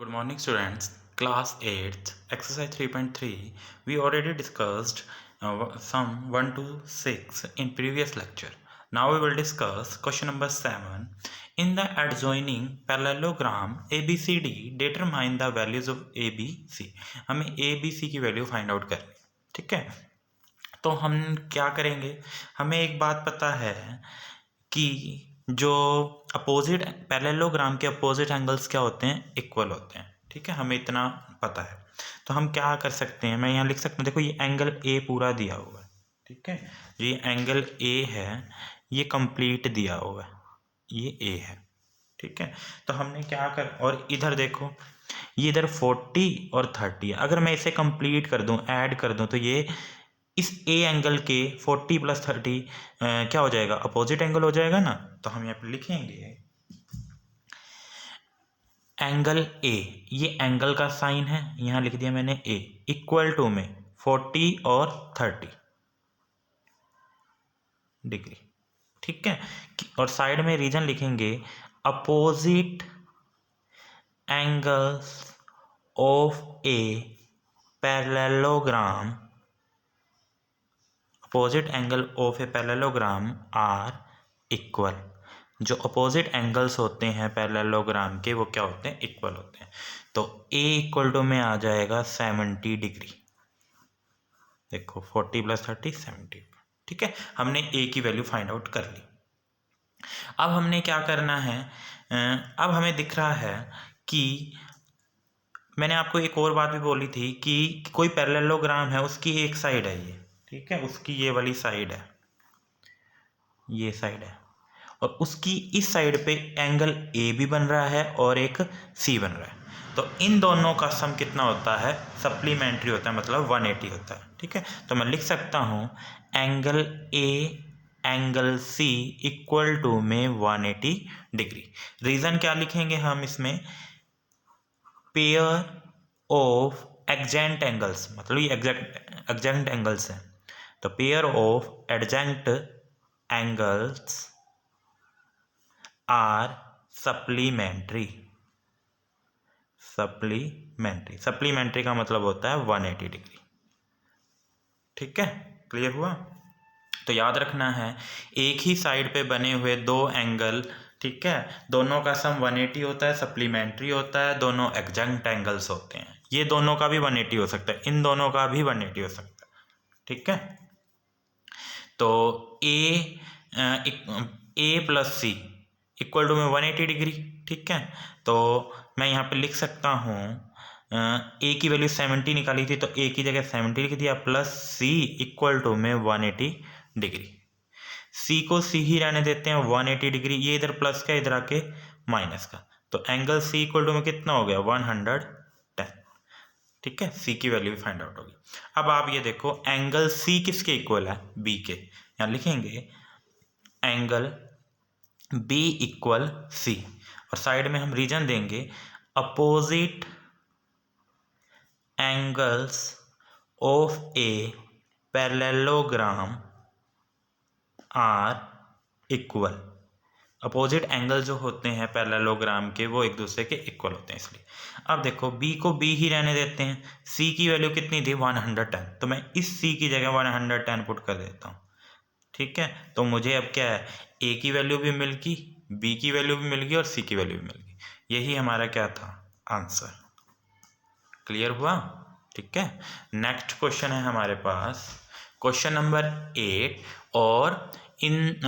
Good morning, students. Class 8, exercise 3.3. We already discussed sum 1 to 6 in previous lecture. Now we will discuss question number 7. In the adjoining parallelogram ABCD, determine the values of ABC. हमें ABC की value find out करनी है, ठीक है। तो हम क्या करेंगे, हमें एक बात पता है कि जो अपोजिट पैरेललोग्राम के अपोजिट एंगल्स क्या होते हैं, इक्वल होते हैं, ठीक है, हमें इतना पता है। तो हम क्या कर सकते हैं, मैं यहाँ लिख सकता हूँ, देखो ये एंगल ए पूरा दिया हुआ है, ठीक है, जो ये एंगल ए है ये कंप्लीट दिया हुआ है, ये ए है, ठीक है। तो हमने क्या कर, और इधर देखो ये इधर 40 और 30 है, अगर मैं इसे कंप्लीट कर दूं, ऐड कर दूं, तो ये इस ए एंगल के 40 + 30 क्या हो जाएगा, अपोजिट एंगल हो जाएगा ना। तो हम यहाँ पे लिखेंगे एंगल ए, ये एंगल का साइन है, यहाँ लिख दिया मैंने ए, इक्वल टू में 40 और 30 डिग्री, ठीक है। और साइड में रीजन लिखेंगे opposite angles of a parallelogram, opposite angle of a parallelogram are equal. जो अपोजिट एंगल्स होते हैं पैरेललोग्राम के वो क्या होते हैं, इक्वल होते हैं। तो ए इक्वल टू में आ जाएगा 70 डिग्री, देखो 40 + 30 70, ठीक है। हमने ए की वैल्यू फाइंड आउट कर ली। अब हमने क्या करना है, अब हमें दिख रहा है कि मैंने आपको एक और बात भी बोली थी कि कोई पैरेललोग्राम है, उसकी एक साइड है ये, ठीक है, उसकी ये वाली साइड है, ये साइड है, और उसकी इस साइड पे एंगल ए भी बन रहा है और एक सी बन रहा है। तो इन दोनों का सम कितना होता है, सप्लीमेंट्री होता है, मतलब 180 होता है, ठीक है। तो मैं लिख सकता हूँ angle A angle C equal to में 180 डिग्री। रीज़न क्या लिखेंगे हम इसमें, पेयर ऑफ एडजेंट एंगल्स, मतलब ये एडजेंट एंगल्स हैं, तो pair of adjacent angles are supplementary. Supplementary का मतलब होता है 180 डिग्री, ठीक है, क्लियर हुआ। तो याद रखना है एक ही साइड पे बने हुए दो एंगल, ठीक है, दोनों का सम 180 होता है, सप्लीमेंट्री होता है, दोनों एडजेंट एंगल्स होते हैं। ये दोनों का भी 180 हो सकता है, इन दोनों का भी 180 हो सकता है, ठीक है। तो ए प्लस सी इक्वल टू में 180 डिग्री, ठीक है। तो मैं यहाँ पे लिख सकता हूँ ए की वैल्यू 70 निकाली थी, तो ए की जगह 70 लिख दिया, प्लस सी इक्वल टू में 180 डिग्री। सी को सी ही रहने देते हैं, 180 डिग्री, ये इधर प्लस का इधर आके माइनस का, तो एंगल सी इक्वल टू में कितना हो गया, 110, ठीक है। सी की वैल्यू भी फाइंड आउट होगी। अब आप ये देखो एंगल सी किसके इक्वल है, बी के, यहाँ लिखेंगे एंगल बी इक्वल सी, और साइड में हम रीजन देंगे opposite angles of a parallelogram are equal. Opposite angle जो होते हैं पैरेललोग्राम के वो एक दूसरे के इक्वल होते हैं, इसलिए। अब देखो बी को बी ही रहने देते हैं, सी की वैल्यू कितनी थी, 110, तो मैं इस सी की जगह 110 पुट कर देता हूँ, ठीक है। तो मुझे अब क्या है, ए की वैल्यू भी मिल गई, बी की वैल्यू भी मिल गई और सी की वैल्यू भी मिल गई। यही हमारा क्या था, आंसर। क्लियर हुआ, ठीक है। नेक्स्ट क्वेश्चन है हमारे पास, क्वेश्चन नंबर 8, और इन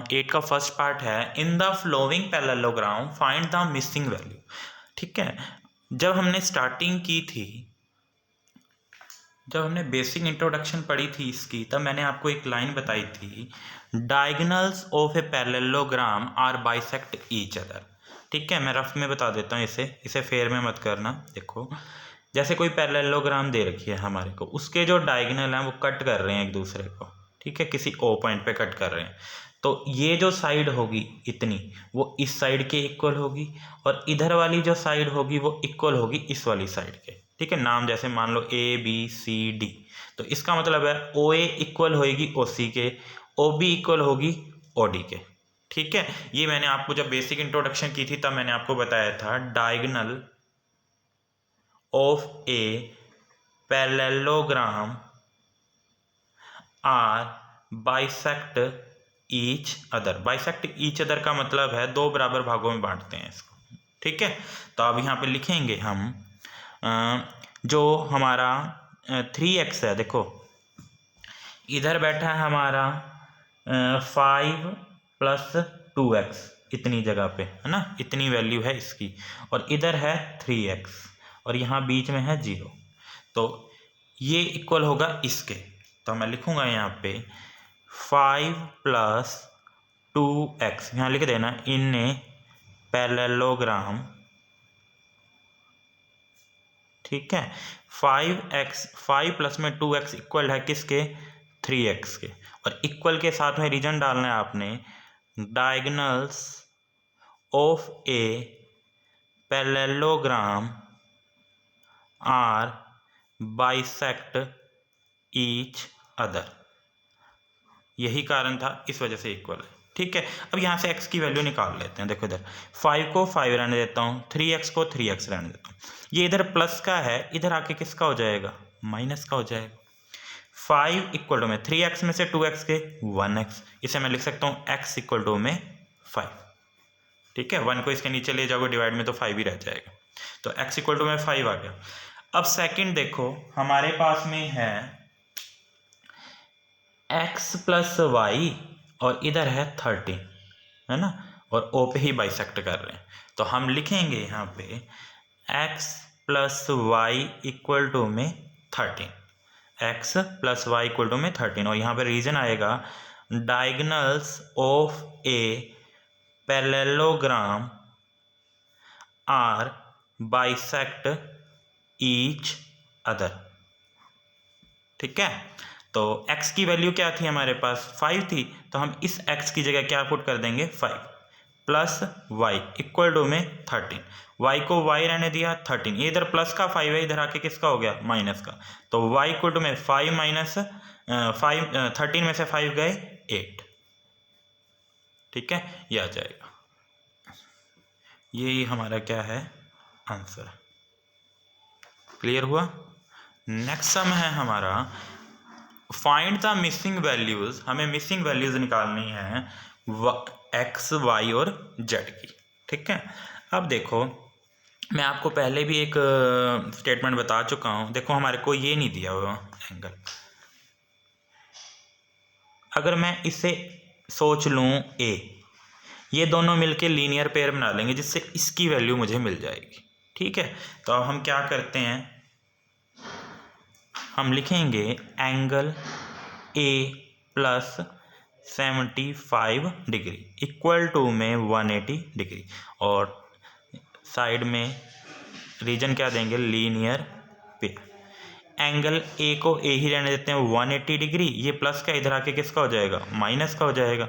8 का फर्स्ट पार्ट है, in the flowing parallelogram find the missing value, ठीक है। जब हमने स्टार्टिंग की थी, जब हमने बेसिक इंट्रोडक्शन पढ़ी थी इसकी, तब मैंने आपको एक लाइन बताई थी, diagonals of a parallelogram are bisect each other, ठीक है। मैं रफ में बता देता हूँ इसे फेयर में मत करना। देखो जैसे कोई पैरेललोग्राम दे रखी है हमारे को, उसके जो डायगोनल हैं वो कट कर रहे हैं एक दूसरे को, ठीक है, किसी ओ पॉइंट पे कट कर रहे हैं, तो ये जो साइड होगी इतनी, वो इस साइड के इक्वल होगी, और इधर वाली जो साइड होगी वो इक्वल होगी इस वाली साइड के, ठीक है। नाम जैसे मान लो ए बी सी डी, तो इसका मतलब है ओ ए इक्वल होगी ओ सी के, ओ बी इक्वल होगी ओ डी के, ठीक है। ये मैंने आपको जब बेसिक इंट्रोडक्शन की थी तब मैंने आपको बताया था diagonal of a parallelogram are bisect each other. Bisect each other का मतलब है दो बराबर भागों में बांटते हैं इसको, ठीक है। तो अब यहाँ पे लिखेंगे हम जो हमारा 3x है, देखो इधर बैठा है हमारा 5 + 2x इतनी जगह पे, है ना, इतनी वैल्यू है इसकी, और इधर है 3x और यहाँ बीच में है 0। तो ये इक्वल होगा इसके। तो मैं लिखूंगा यहाँ पे 5 + 2x, यहाँ लिख देना इन ए पैरेललोग्राम, ठीक है। 5 प्लस में 2x इक्वल है किसके, 3x के, और इक्वल के साथ में रीजन डालना है आपने, diagonals of a parallelogram are bisect each other. यही कारण था, इस वजह से इक्वल है, ठीक है। अब यहाँ से x की वैल्यू निकाल लेते हैं। देखो इधर 5 को 5 रहने देता हूँ, 3x को 3x रहने देता हूँ। ये इधर प्लस का है, इधर आके किसका हो जाएगा, माइनस का हो जाएगा। 5 इक्वल टू में 3x में से 2x के 1x, इसे मैं लिख सकता हूँ x इक्वल टू में 5, ठीक है। 1 को इसके नीचे ले जाओगे डिवाइड में तो 5 ही रह जाएगा, तो x इक्वल टू में 5 आ गया। अब सेकंड देखो, हमारे पास में है x + y और इधर है 13, है ना, और O पे ही बाइसेक्ट कर रहे हैं। तो हम लिखेंगे यहाँ पे x + y इक्वल टू में 13, x + y इक्वल टू में 13, और यहाँ पे रीजन आएगा diagonals of a parallelogram are bisect each other, ठीक है। तो x की वैल्यू क्या थी हमारे पास, 5 थी, तो हम इस x की जगह क्या पुट कर देंगे, 5 प्लस y इक्वल टू में 13। y को y रहने दिया 13, ये इधर प्लस का 5 है, इधर आके किसका हो गया, माइनस का। तो y इक्वल टू में 5 माइनस 5, 13 में से 5 गए 8, ठीक है, ये आ जाएगा। यही हमारा क्या है, आंसर। क्लियर हुआ। नेक्स्ट सम है हमारा फाइंड द मिसिंग वैल्यूज। हमें मिसिंग वैल्यूज निकालनी है x, y और z की, ठीक है। अब देखो, मैं आपको पहले भी एक स्टेटमेंट बता चुका हूँ। देखो हमारे को ये नहीं दिया हुआ एंगल, अगर मैं इसे सोच लूँ a, ये दोनों मिलके लीनियर पेयर बना लेंगे जिससे इसकी वैल्यू मुझे मिल जाएगी, ठीक है। तो अब हम क्या करते हैं, हम लिखेंगे angle A + 75 degree equal to में 180 डिग्री, और साइड में रीजन क्या देंगे, लीनियर पेयर। एंगल A को A ही रहने देते हैं 180 डिग्री, ये प्लस का इधर आके किसका हो जाएगा, माइनस का हो जाएगा।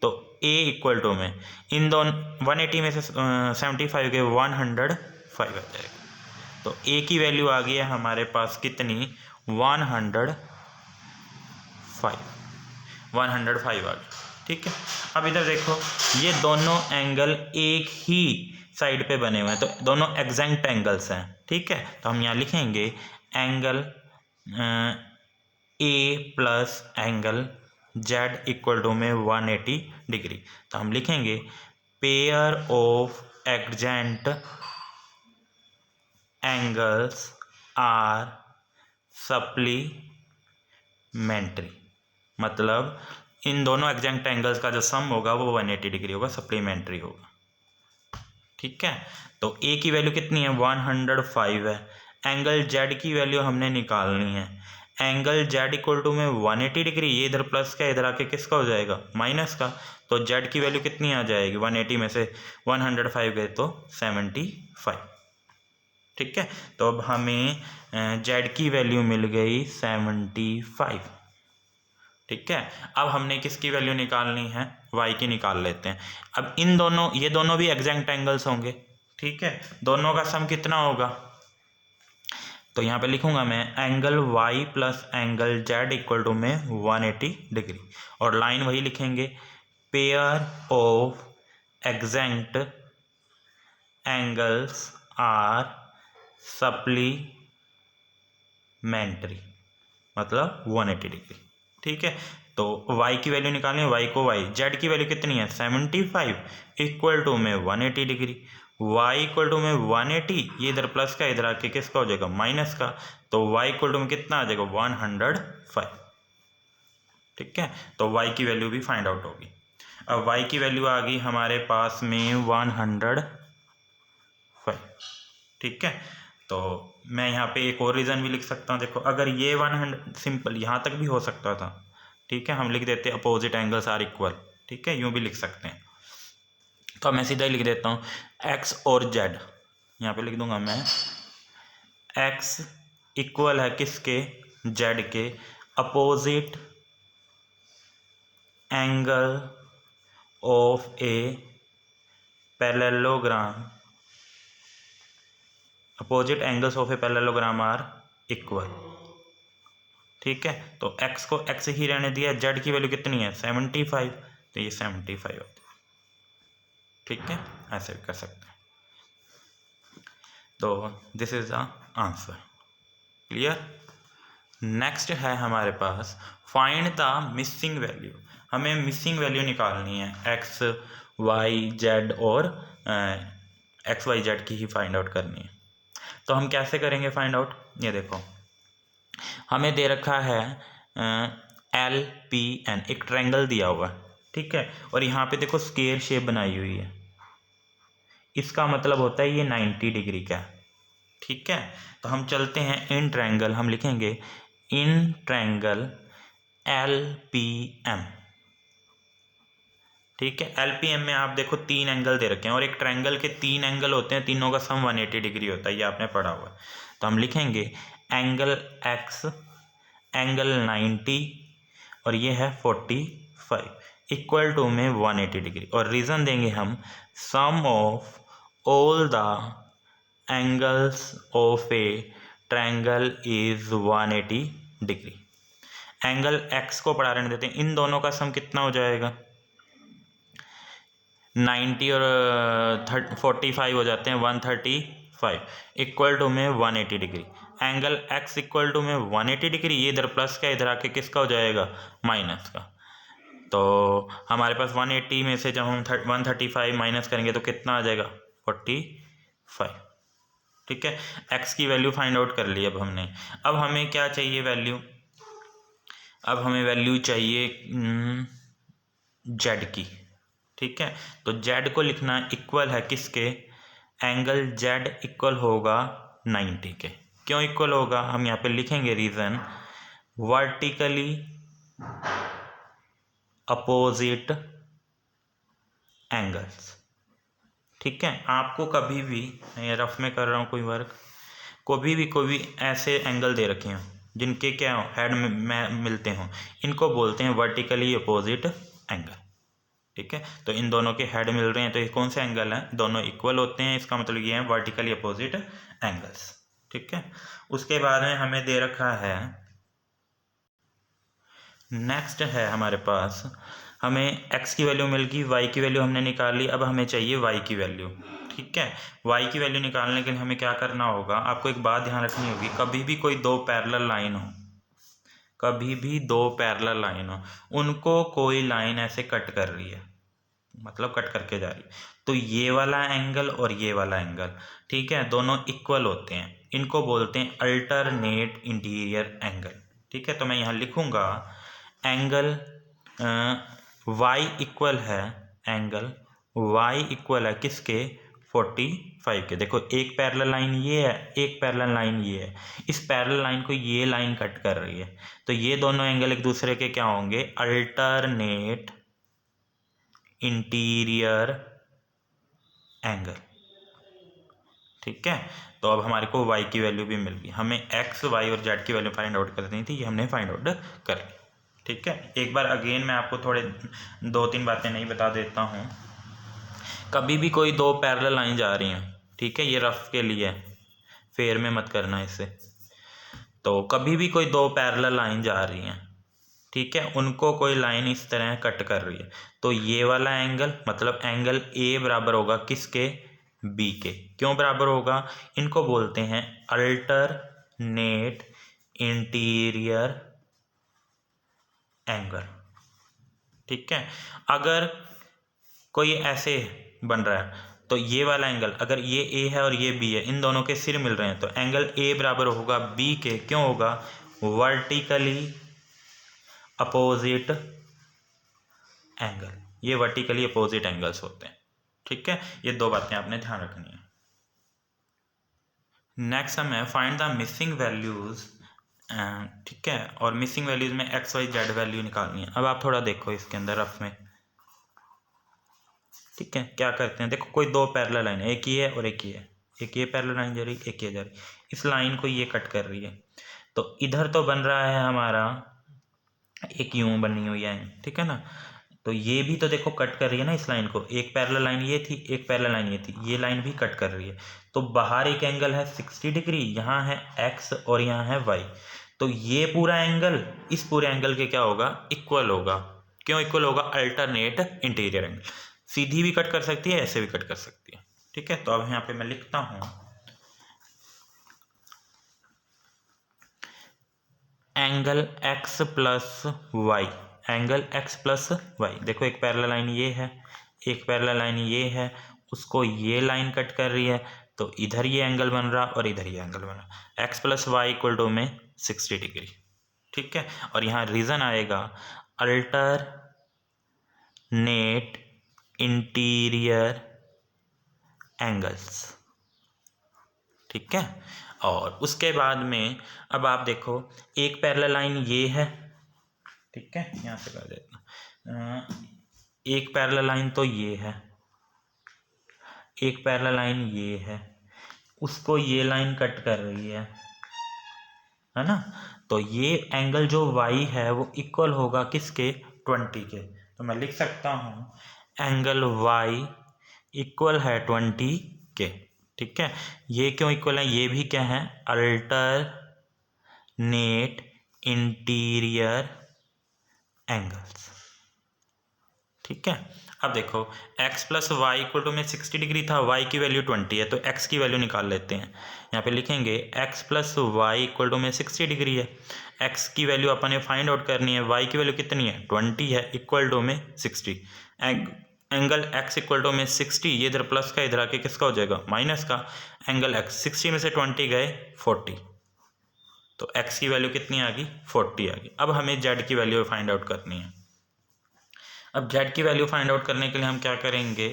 तो A इक्वल टू में इन दोनों 180 में से 75 के 105 आ जाएगा। तो A की वैल्यू आ गई है हमारे पास कितनी, 105 आ गया, ठीक है। अब इधर देखो, ये दोनों एंगल एक ही साइड पे बने हुए हैं, तो दोनों एग्जैक्ट एंगल्स हैं, ठीक है। तो हम यहाँ लिखेंगे angle A plus angle Z equal to में 180 डिग्री। तो हम लिखेंगे pair of adjacent angles are supplementary, मतलब इन दोनों एग्जैक्ट एंगल्स का जो सम होगा वो 180 डिग्री होगा, सप्लीमेंट्री होगा, ठीक है। तो A की वैल्यू कितनी है, 105 है। एंगल Z की वैल्यू हमने निकालनी है, एंगल Z इक्वल टू में 180 डिग्री, ये इधर प्लस का इधर आके किसका हो जाएगा, माइनस का। तो Z की वैल्यू कितनी आ जाएगी, 180 में से 105 गए तो 75, ठीक है। तो अब हमें Z की वैल्यू मिल गई 75, ठीक है। अब हमने किसकी वैल्यू निकालनी है, Y की निकाल लेते हैं। अब इन दोनों, ये दोनों भी एग्जैक्ट एंगल्स होंगे, ठीक है। दोनों का सम कितना होगा, तो यहाँ पे लिखूंगा मैं angle Y plus angle Z equal to में 180 डिग्री, और लाइन वही लिखेंगे pair of exact angles are supplementary मतलब 180 डिग्री। ठीक है, तो y की वैल्यू निकालें, y को y, z की वैल्यू कितनी है 75 इक्वल टू में 180 डिग्री, y इक्वल टू में 180, ये इधर प्लस का इधर आके किसका हो जाएगा माइनस का, तो y इक्वल टू में कितना आ जाएगा 105। ठीक है, तो y की वैल्यू भी फाइंड आउट होगी। अब y की वैल्यू आ गई हमारे पास में 105। ठीक है, तो मैं यहाँ पे एक और रीज़न भी लिख सकता हूँ। देखो अगर ये 100 सिंपल यहाँ तक भी हो सकता था। ठीक है, हम लिख देते अपोजिट एंगल्स आर इक्वल। ठीक है, यूँ भी लिख सकते हैं। तो मैं सीधा ही लिख देता हूँ x और z, यहाँ पे लिख दूंगा मैं x इक्वल है किसके z के, opposite angle of a parallelogram, opposite angles of a parallelogram are equal. ठीक है, तो x को x ही रहने दिया, z की वैल्यू कितनी है 75, तो ये 75 होता है। ठीक है, ऐसे भी कर सकते हैं। तो this is the answer. Clear. Next है हमारे पास फाइंड द मिसिंग वैल्यू। हमें मिसिंग वैल्यू निकालनी है x y z और x y z की ही फाइंड आउट करनी है। तो हम कैसे करेंगे फाइंड आउट, ये देखो हमें दे रखा है LPN, एक ट्रायंगल दिया हुआ है। ठीक है, और यहाँ पे देखो स्क्वायर शेप बनाई हुई है, इसका मतलब होता है ये 90 डिग्री का है। ठीक है, तो हम चलते हैं इन ट्रायंगल, हम लिखेंगे इन ट्रायंगल LPM। ठीक है, LPM में आप देखो 3 एंगल दे रखे हैं, और एक ट्रायंगल के 3 एंगल होते हैं, तीनों का सम 180 डिग्री होता है, ये आपने पढ़ा हुआ है। तो हम लिखेंगे एंगल X एंगल 90 और ये है 45 इक्वल टू में 180 डिग्री, और रीज़न देंगे हम sum of all the angles of a triangle is 180 degree. Angle X को पढ़ा रहने देते हैं, इन दोनों का सम कितना हो जाएगा 90 और 45 हो जाते हैं 135 इक्वल टू में 180 degree. Angle x equal to में 180 डिग्री, ये इधर प्लस का इधर आके किसका हो जाएगा माइनस का। तो हमारे पास 180 में से जब हम 135 माइनस करेंगे तो कितना आ जाएगा 45। ठीक है, x की वैल्यू फाइंड आउट कर ली अब हमने। अब हमें क्या चाहिए वैल्यू, अब हमें वैल्यू चाहिए z की। ठीक है, तो z को लिखना इक्वल है किसके, एंगल z इक्वल होगा 90 के। क्यों इक्वल होगा, हम यहाँ पे लिखेंगे रीज़न, वर्टिकली अपोजिट एंगल्स। ठीक है, आपको कभी भी, मैं रफ में कर रहा हूँ कोई वर्क, कभी भी कोई भी ऐसे एंगल दे रखे हों जिनके क्या हो हेड में मिलते हों, इनको बोलते हैं वर्टिकली अपोजिट एंगल। ठीक है, तो इन दोनों के हेड मिल रहे हैं, तो ये कौन से एंगल हैं, दोनों इक्वल होते हैं, इसका मतलब ये है वर्टिकली अपोजिट एंगल्स। ठीक है, उसके बाद में हमें दे रखा है, नेक्स्ट है हमारे पास, हमें x की वैल्यू मिल गई, y की वैल्यू हमने निकाल ली, अब हमें चाहिए y की वैल्यू। ठीक है, y की वैल्यू निकालने के लिए हमें क्या करना होगा, आपको एक बात ध्यान रखनी होगी, कभी भी कोई दो पैरेलल लाइन हो, कभी भी दो पैरेलल लाइन हो, उनको कोई लाइन ऐसे कट कर रही है, मतलब कट करके जा रही है, तो ये वाला एंगल और ये वाला एंगल, ठीक है, दोनों इक्वल होते हैं, इनको बोलते हैं अल्टरनेट इंटीरियर एंगल। ठीक है, तो मैं यहाँ लिखूँगा एंगल y इक्वल है, एंगल y इक्वल है किसके 45 के। देखो एक पैरेलल लाइन ये है, एक पैरेलल लाइन ये है, इस पैरेलल लाइन को ये लाइन कट कर रही है, तो ये दोनों एंगल एक दूसरे के क्या होंगे, अल्टरनेट इंटीरियर एंगल। ठीक है, तो अब हमारे को y की वैल्यू भी मिल गई, हमें x y और z की वैल्यू फाइंड आउट करनी थी, ये हमने फाइंड आउट कर ली। ठीक है, एक बार अगेन मैं आपको थोड़े 2-3 बातें नहीं बता देता हूँ। कभी भी कोई दो पैरेलल लाइन जा रही हैं, ठीक है, ये रफ के लिए फेयर में मत करना इससे, तो कभी भी कोई दो पैरेलल लाइन जा रही हैं, ठीक है, उनको कोई लाइन इस तरह कट कर रही है, तो ये वाला एंगल मतलब एंगल ए बराबर होगा किसके, बी के। क्यों बराबर होगा? इनको बोलते हैं अल्टरनेट इंटीरियर एंगल। ठीक है, अगर कोई ऐसे बन रहा है तो ये वाला एंगल, अगर ये ए है और ये बी है, इन दोनों के सिर मिल रहे हैं, तो एंगल ए बराबर होगा बी के। क्यों होगा? वर्टिकली अपोजिट एंगल, ये वर्टिकली अपोजिट एंगल्स होते हैं। ठीक है, ये दो बातें आपने ध्यान रखनी है। नेक्स्ट हमें फाइंड द मिसिंग वैल्यूज। ठीक है, और मिसिंग वैल्यूज में एक्स वाई जेड वैल्यू निकालनी है। अब आप थोड़ा देखो इसके अंदर रफ में। ठीक है, क्या करते हैं, देखो कोई दो पैरेलल लाइन है, एक ये है और एक ये है, एक ये पैरेलल लाइन जा रही, एक ये जा रही। इस लाइन को ये कट कर रही है, तो इधर तो बन रहा है हमारा एक यूं बनी हुई है, ठीक है ना। तो ये भी तो देखो कट कर रही है ना इस लाइन को। एक पैरेलल लाइन ये थी, एक पैरेलल लाइन ये थी, ये लाइन भी कट कर रही है। तो बाहर एक एंगल है 60 डिग्री, यहाँ है x और यहाँ है y। तो ये पूरा एंगल इस पूरे एंगल के क्या होगा? इक्वल होगा। क्यों इक्वल होगा? Alternate interior angle. सीधी भी कट कर सकती है, ऐसे भी कट कर सकती है। ठीक है, तो अब यहाँ पे मैं लिखता हूँ angle x plus Y, angle x plus Y. देखो एक पैरेलल लाइन ये है, एक पैरेलल लाइन ये है, उसको ये लाइन कट कर रही है, तो इधर ये एंगल बन रहा और इधर ये एंगल बन रहा। x plus Y equal to में 60 डिग्री। ठीक है, और यहाँ रीजन आएगा अल्टरनेट इंटीरियर एंगल्स। ठीक है, और उसके बाद में अब आप देखो एक पैरेलल लाइन ये है, ठीक है, यहाँ से कर देता, एक पैरेलल लाइन तो ये है, एक पैरेलल लाइन ये है, उसको ये लाइन कट कर रही है ना। तो ये एंगल जो y है वो इक्वल होगा किसके? 20 के। तो मैं लिख सकता हूँ एंगल y इक्वल है 20 के। ठीक है, ये क्यों इक्वल है? ये भी क्या है? Alternate interior angles. ठीक है, अब देखो x plus Y equal to में 60 डिग्री था, y की वैल्यू 20 है, तो x की वैल्यू निकाल लेते हैं। यहाँ पे लिखेंगे x plus Y equal to में 60 डिग्री है, x की वैल्यू अपन ने फाइंड आउट करनी है। y की वैल्यू कितनी है? 20 है, इक्वल टू में 60। एंगल x इक्वल टू में 60, ये इधर प्लस का इधर आके किसका हो जाएगा? माइनस का। एंगल x 60 में से 20 गए 40, तो x की वैल्यू कितनी आ गई? 40 आ गई। अब हमें z की वैल्यू फाइंड आउट करनी है। अब z की वैल्यू फाइंड आउट करने के लिए हम क्या करेंगे,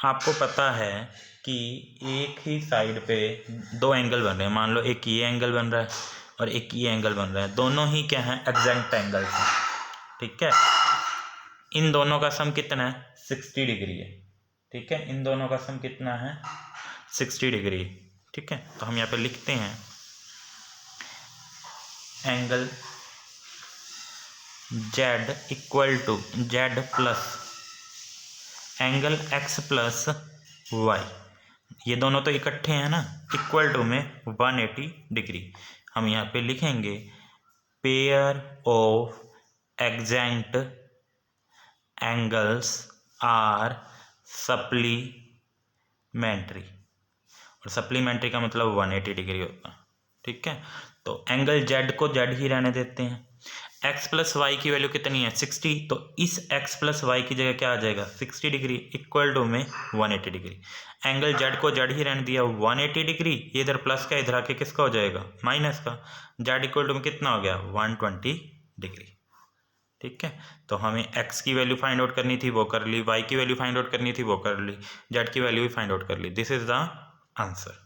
आपको पता है कि एक ही साइड पे दो एंगल बन रहे हैं। मान लो एक ये एंगल बन रहा है और एक ये एंगल बन रहा है, दोनों ही क्या हैं? एग्जैक्ट एंगल्स हैं। ठीक है, इन दोनों का सम कितना है? 60 डिग्री है। ठीक है, इन दोनों का सम कितना है? 60 डिग्री। ठीक है, तो हम यहाँ पे लिखते हैं angle z equal to z plus angle x plus y, ये दोनों तो इकट्ठे हैं ना, इक्वल टू में 180 डिग्री। हम यहाँ पे लिखेंगे pair of exact angles are supplementary, और सप्लीमेंट्री का मतलब 180 डिग्री होता है। ठीक है, तो एंगल z को z ही रहने देते हैं। x प्लस वाई की वैल्यू कितनी है? 60, तो इस x प्लस वाई की जगह क्या आ जाएगा? 60 डिग्री इक्वल टू में 180 डिग्री। एंगल z को z ही रहने दिया 180 डिग्री, ये इधर प्लस का इधर आके किसका हो जाएगा? माइनस का। z इक्वल टू में कितना हो गया? 120 डिग्री। ठीक है, तो हमें x की वैल्यू फाइंड आउट करनी थी, वो कर ली, y की वैल्यू फाइंड आउट करनी थी, वो कर ली, z की वैल्यू भी फाइंड आउट कर ली। This is the answer.